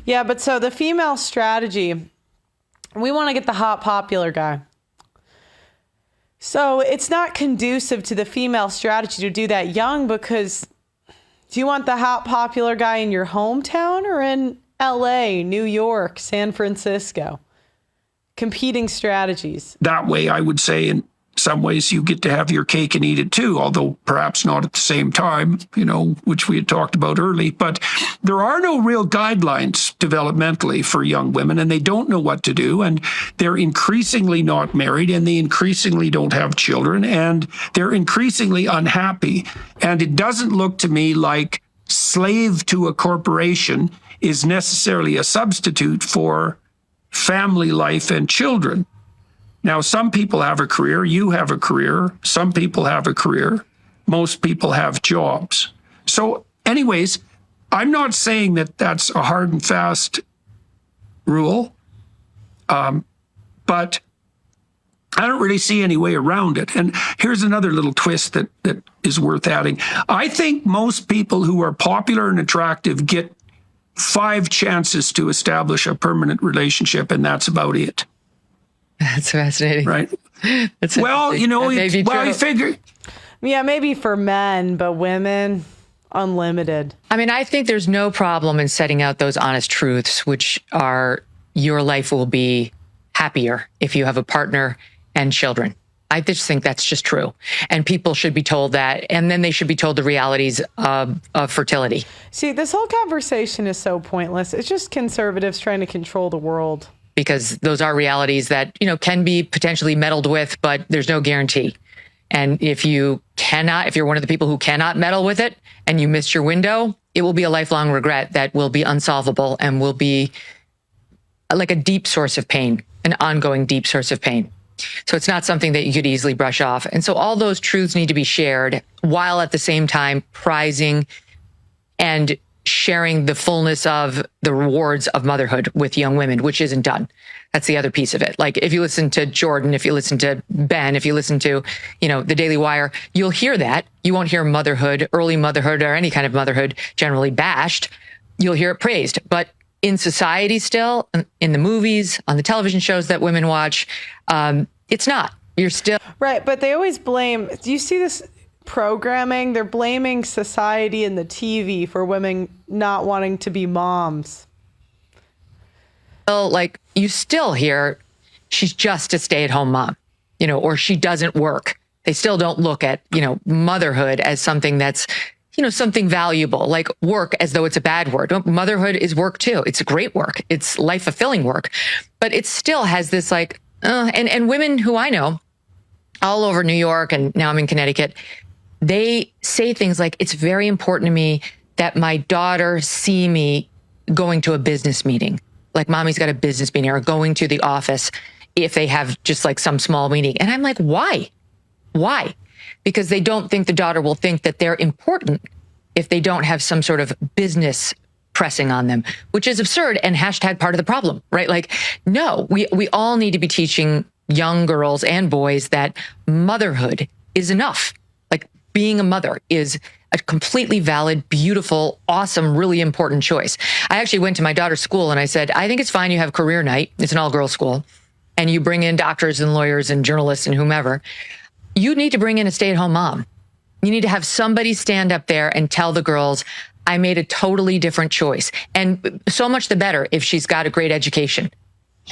Yeah, but so the female strategy, we want to get the hot popular guy. So it's not conducive to the female strategy to do that young, because do you want the hot popular guy in your hometown or in LA, New York, San Francisco? Competing strategies. That way, I would say in some ways you get to have your cake and eat it too, although perhaps not at the same time, which we had talked about early. But there are no real guidelines developmentally for young women, and they don't know what to do. And they're increasingly not married, and they increasingly don't have children, and they're increasingly unhappy. And it doesn't look to me like slave to a corporation is necessarily a substitute for family life and children. Now, some people have a career. You have a career. Some people have a career. Most people have jobs. So anyways, I'm not saying that that's a hard and fast rule, but I don't really see any way around it. And here's another little twist that is worth adding. I think most people who are popular and attractive get 5 chances to establish a permanent relationship, and that's about it. That's fascinating. Right. That's well, I figure. Yeah, maybe for men, but women, unlimited. I mean, I think there's no problem in setting out those honest truths, which are your life will be happier if you have a partner and children. I just think that's just true. And people should be told that. And then they should be told the realities of fertility. See, this whole conversation is so pointless. It's just conservatives trying to control the world. Because those are realities that, can be potentially meddled with, but there's no guarantee. And if you're one of the people who cannot meddle with it and you missed your window, it will be a lifelong regret that will be unsolvable and will be like a deep source of pain, an ongoing deep source of pain. So it's not something that you could easily brush off. And so all those truths need to be shared while at the same time prizing and sharing the fullness of the rewards of motherhood with young women, which isn't done. That's the other piece of it. Like if you listen to Jordan, if you listen to Ben, if you listen to, the Daily Wire, you'll hear that. You won't hear motherhood, early motherhood, or any kind of motherhood generally bashed. You'll hear it praised. But in society still, in the movies, on the television shows that women watch, it's not. You're still... Right, but they always blame... Do you see this programming? They're blaming society and the TV for women not wanting to be moms. Well, like, you still hear she's just a stay-at-home mom, or she doesn't work. They still don't look at, motherhood as something that's, something valuable, like work as though it's a bad word. Motherhood is work too. It's great work. It's life-fulfilling work. But it still has this and women who I know all over New York, and now I'm in Connecticut, they say things like, it's very important to me that my daughter see me going to a business meeting. Like, mommy's got a business meeting, or going to the office if they have just like some small meeting. And I'm like, why? Why? Because they don't think the daughter will think that they're important if they don't have some sort of business pressing on them, which is absurd and hashtag part of the problem, right? Like, no, we all need to be teaching young girls and boys that motherhood is enough. Like, being a mother is a completely valid, beautiful, awesome, really important choice. I actually went to my daughter's school and I said, I think it's fine you have career night. It's an all-girls school. And you bring in doctors and lawyers and journalists and whomever. You need to bring in a stay-at-home mom. You need to have somebody stand up there and tell the girls, I made a totally different choice. And so much the better if she's got a great education.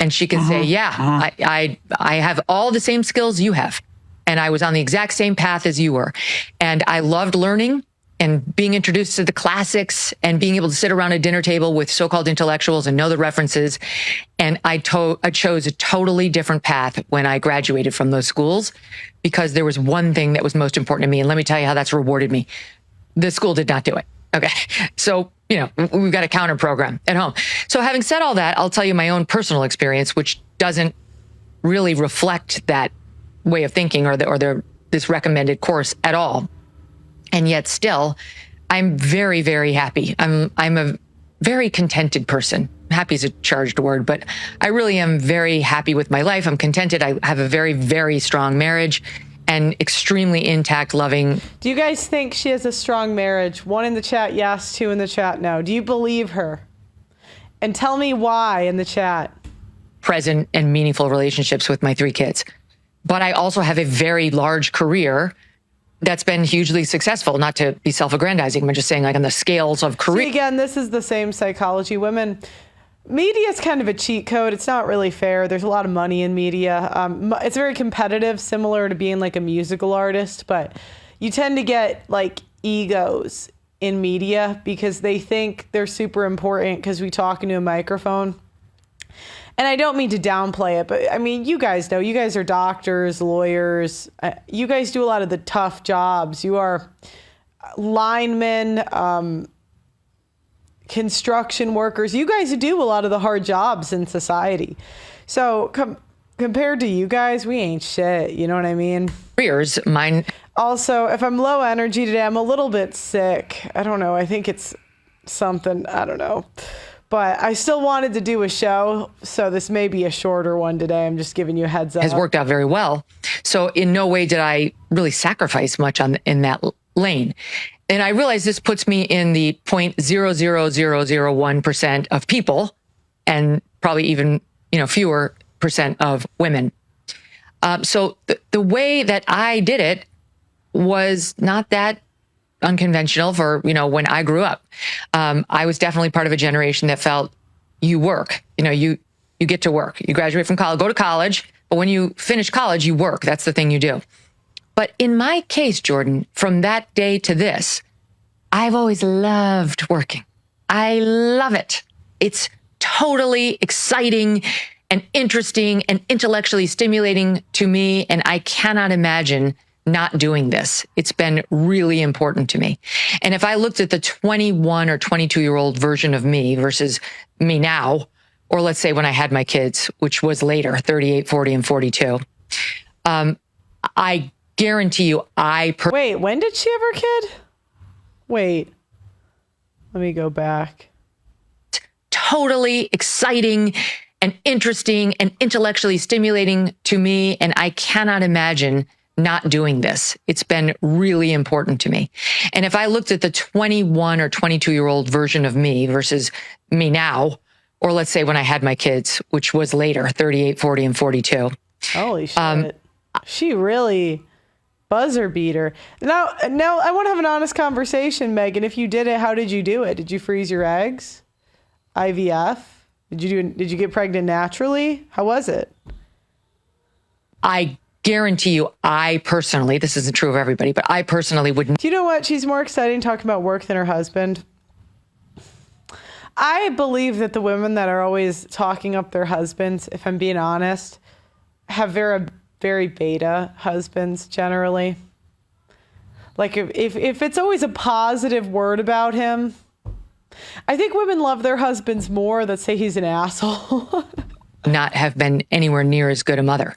And she can say, yeah, I have all the same skills you have. And I was on the exact same path as you were. And I loved learning and being introduced to the classics and being able to sit around a dinner table with so-called intellectuals and know the references. And I chose a totally different path when I graduated from those schools, because there was one thing that was most important to me. And let me tell you how that's rewarded me. The school did not do it. Okay. So, we've got a counter program at home. So having said all that, I'll tell you my own personal experience, which doesn't really reflect that way of thinking or this recommended course at all. And yet still, I'm very, very happy. I'm a very contented person. Happy is a charged word, but I really am very happy with my life. I'm contented. I have a very, very strong marriage and extremely intact, loving. Do you guys think she has a strong marriage? 1 in the chat, yes. 2 in the chat, no. Do you believe her? And tell me why in the chat. Present and meaningful relationships with my 3 kids. But I also have a very large career that's been hugely successful. Not to be self-aggrandizing, I'm just saying, like, on the scales of career. See, again, this is the same psychology. Women, media is kind of a cheat code. It's not really fair. There's a lot of money in media. It's very competitive, similar to being like a musical artist, but you tend to get like egos in media because they think they're super important because we talk into a microphone. And I don't mean to downplay it, but I mean, you guys know, you guys are doctors, lawyers. You guys do a lot of the tough jobs. You are linemen, construction workers. You guys do a lot of the hard jobs in society. So compared to you guys, we ain't shit. You know what I mean? Careers, mine. Also, if I'm low energy today, I'm a little bit sick. I don't know. I think it's something. I don't know. But I still wanted to do a show, so this may be a shorter one today. I'm just giving you a heads up. Has worked out very well. So in no way did I really sacrifice much in that lane. And I realize this puts me in the 0.00001% of people, and probably even fewer percent of women. So the way that I did it was not that unconventional for, when I grew up. I was definitely part of a generation that felt you work, you get to work, you graduate from college, go to college, but when you finish college, you work. That's the thing you do. But in my case, Jordan, from that day to this, I've always loved working. I love it. It's totally exciting and interesting and intellectually stimulating to me. And I cannot imagine not doing this. It's been really important to me. And if I looked at the 21 or 22-year-old version of me versus me now, or let's say when I had my kids, which was later, 38, 40, and 42, I guarantee you Wait, when did she have her kid? Wait, let me go back. Totally exciting and interesting and intellectually stimulating to me. And I cannot imagine not doing this. It's been really important to me. And if I looked at the 21 or 22-year-old version of me versus me now, or let's say when I had my kids, which was later, 38, 40, and 42. Holy shit. She really buzzer beater. Now I want to have an honest conversation, Megan. If you did it, how did you do it? Did you freeze your eggs? IVF? Did you get pregnant naturally? How was it? I guarantee you, I personally, this isn't true of everybody, but I personally wouldn't. Do you know what? She's more exciting talking about work than her husband. I believe that the women that are always talking up their husbands, if I'm being honest, have very, very beta husbands generally. Like if it's always a positive word about him, I think women love their husbands more that say he's an asshole. Not have been anywhere near as good a mother.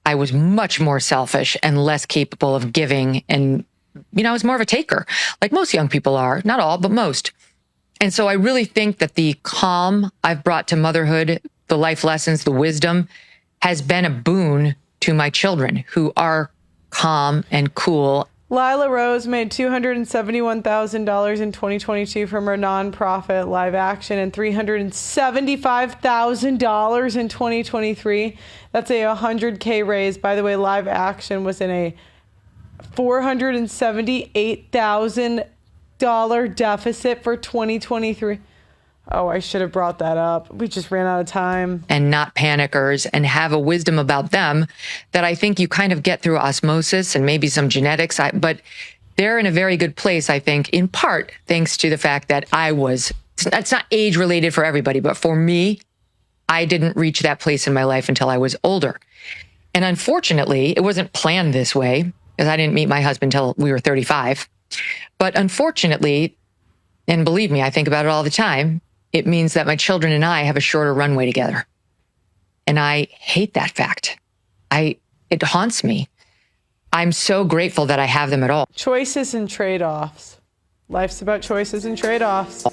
I was much more selfish and less capable of giving. And, I was more of a taker, like most young people are. Not all, but most. And so I really think that the calm I've brought to motherhood, the life lessons, the wisdom, has been a boon to my children who are calm and cool. Lila Rose made $271,000 in 2022 from her nonprofit Live Action and $375,000 in 2023. That's a $100K raise. By the way, Live Action was in a $478,000 deficit for 2023. Oh, I should have brought that up. We just ran out of time. And not panickers, and have a wisdom about them that I think you kind of get through osmosis and maybe some genetics. But they're in a very good place, I think, in part thanks to the fact that it's not age related for everybody, but for me, I didn't reach that place in my life until I was older. And unfortunately, it wasn't planned this way, because I didn't meet my husband until we were 35. But unfortunately, and believe me, I think about it all the time, it means that my children and I have a shorter runway together. And I hate that fact. It haunts me. I'm so grateful that I have them at all. Choices and trade-offs. Life's about choices and trade-offs.